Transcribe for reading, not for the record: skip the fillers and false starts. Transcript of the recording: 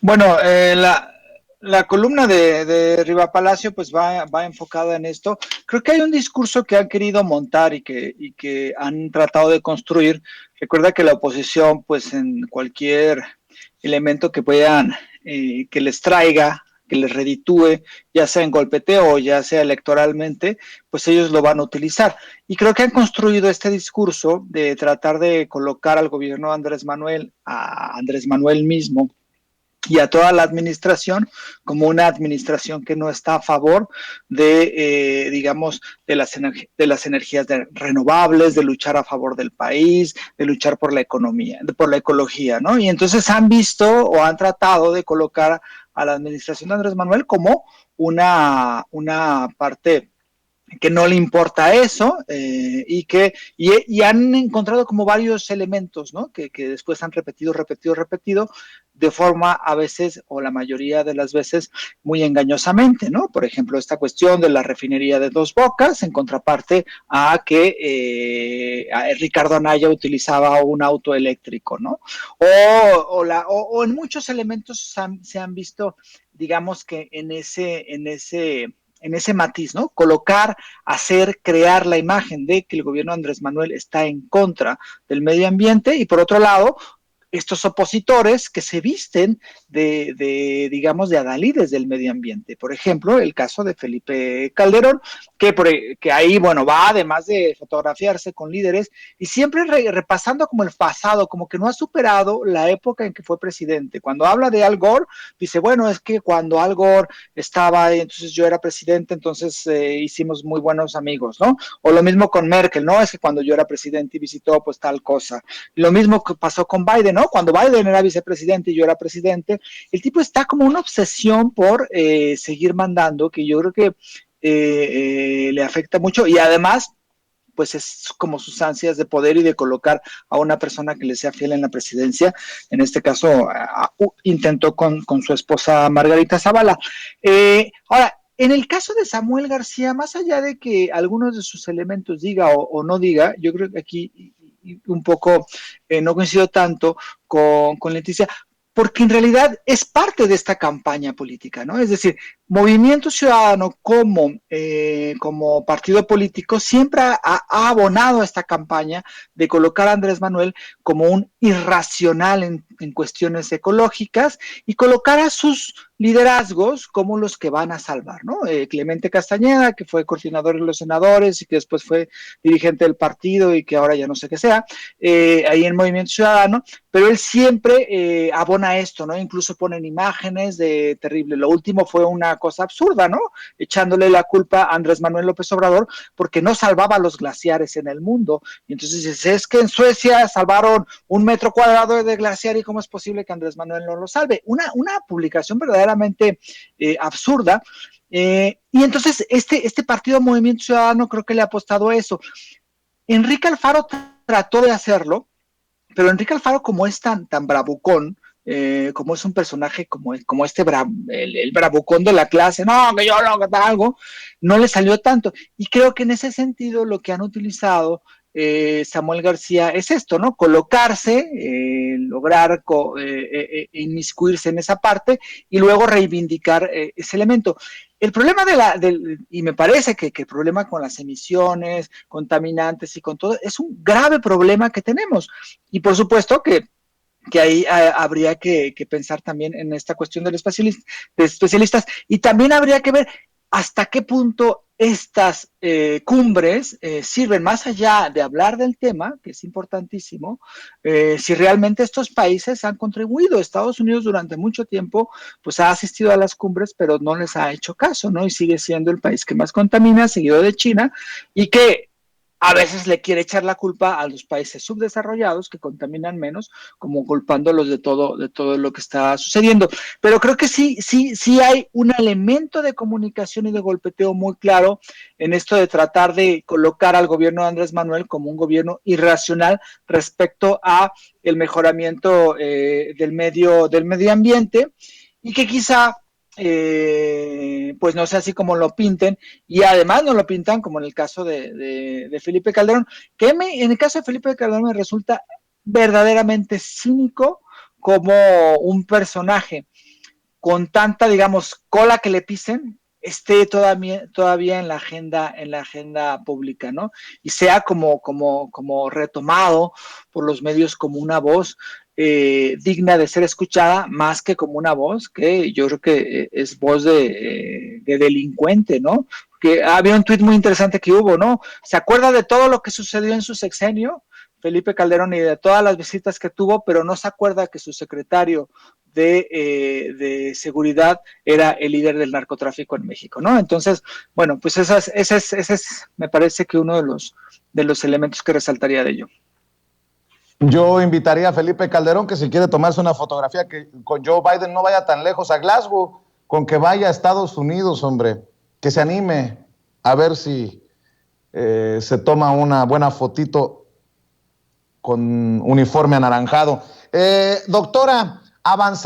Bueno, la columna de Riva Palacio pues va enfocada en esto. Creo que hay un discurso que han querido montar y que han tratado de construir. Recuerda que la oposición, pues en cualquier elemento que puedan, que les traiga, que les reditúe, ya sea en golpeteo o ya sea electoralmente, pues ellos lo van a utilizar. Y creo que han construido este discurso de tratar de colocar al gobierno de Andrés Manuel, a Andrés Manuel mismo, y a toda la administración como una administración que no está a favor digamos, de las energías renovables, de luchar a favor del país, de luchar por la economía, por la ecología, ¿no? Y entonces han visto o han tratado de colocar a la administración de Andrés Manuel como una parte que no le importa eso y han encontrado como varios elementos, ¿no? Que después han repetido, de forma a veces o la mayoría de las veces muy engañosamente, ¿no? Por ejemplo, esta cuestión de la refinería de Dos Bocas en contraparte a que a Ricardo Anaya utilizaba un auto eléctrico, ¿no? O en muchos elementos se han visto, digamos que en ese matiz, ¿no? Colocar, hacer, crear la imagen de que el gobierno de Andrés Manuel está en contra del medio ambiente y por otro lado, estos opositores que se visten digamos, de adalides del medio ambiente. Por ejemplo, el caso de Felipe Calderón, que ahí, bueno, va además de fotografiarse con líderes y siempre repasando como el pasado, como que no ha superado la época en que fue presidente. Cuando habla de Al Gore, dice, bueno, es que cuando Al Gore estaba, entonces yo era presidente, entonces hicimos muy buenos amigos, ¿no? O lo mismo con Merkel, ¿no? Es que cuando yo era presidente y visitó pues tal cosa. Lo mismo que pasó con Biden, ¿no? Cuando Biden era vicepresidente y yo era presidente, el tipo está como una obsesión por seguir mandando, que yo creo que le afecta mucho y además pues es como sus ansias de poder y de colocar a una persona que le sea fiel en la presidencia. En este caso, intentó con su esposa Margarita Zavala. Ahora, en el caso de Samuel García, más allá de que algunos de sus elementos diga o no diga, yo creo que aquí un poco no coincido tanto con Leticia, porque en realidad es parte de esta campaña política, ¿no? Es decir, Movimiento Ciudadano como partido político siempre ha abonado a esta campaña de colocar a Andrés Manuel como un irracional en cuestiones ecológicas y colocar a sus liderazgos como los que van a salvar, ¿no? Clemente Castañeda, que fue coordinador de los senadores y que después fue dirigente del partido y que ahora ya no sé qué sea, ahí en Movimiento Ciudadano, pero él siempre abona esto, ¿no? Incluso ponen imágenes de terrible. Lo último fue una cosa absurda, ¿no? Echándole la culpa a Andrés Manuel López Obrador porque no salvaba los glaciares en el mundo. Y entonces dices, es que en Suecia salvaron 1 metro cuadrado de glaciar y cómo es posible que Andrés Manuel no lo salve. Una publicación verdaderamente absurda. Y entonces este partido Movimiento Ciudadano creo que le ha apostado a eso. Enrique Alfaro trató de hacerlo, pero Enrique Alfaro, como es tan bravucón, como es un personaje como el bravucón de la clase, no, que yo no, que tal, algo, no le salió tanto. Y creo que en ese sentido lo que han utilizado Samuel García es esto, ¿no? Colocarse, lograr inmiscuirse en esa parte y luego reivindicar ese elemento. El problema y me parece que el problema con las emisiones contaminantes y con todo, es un grave problema que tenemos. Y por supuesto que ahí habría que pensar también en esta cuestión de especialistas y también habría que ver hasta qué punto estas cumbres sirven más allá de hablar del tema, que es importantísimo, si realmente estos países han contribuido. Estados Unidos durante mucho tiempo pues ha asistido a las cumbres, pero no les ha hecho caso, ¿no? Y sigue siendo el país que más contamina, seguido de China, y que a veces le quiere echar la culpa a los países subdesarrollados que contaminan menos, como culpándolos de todo lo que está sucediendo. Pero creo que sí hay un elemento de comunicación y de golpeteo muy claro en esto de tratar de colocar al gobierno de Andrés Manuel como un gobierno irracional respecto a el mejoramiento del medio ambiente y que quizá pues no sé así como lo pinten, y además no lo pintan como en el caso de Felipe Calderón, en el caso de Felipe Calderón me resulta verdaderamente cínico como un personaje. con tanta, digamos, cola que le pisen, esté todavía en la agenda pública, ¿no? Y sea como retomado por los medios como una voz digna de ser escuchada, más que como una voz que yo creo que es voz de delincuente, ¿no? Que había un tuit muy interesante que hubo, ¿no? ¿Se acuerda de todo lo que sucedió en su sexenio? Felipe Calderón, y de todas las visitas que tuvo, pero no se acuerda que su secretario de seguridad era el líder del narcotráfico en México, ¿no? Entonces, bueno, pues ese es, me parece que uno de los elementos que resaltaría de ello. Yo invitaría a Felipe Calderón que si quiere tomarse una fotografía que con Joe Biden no vaya tan lejos a Glasgow, con que vaya a Estados Unidos, hombre, que se anime a ver si se toma una buena fotito con uniforme anaranjado. Doctora, avanzar.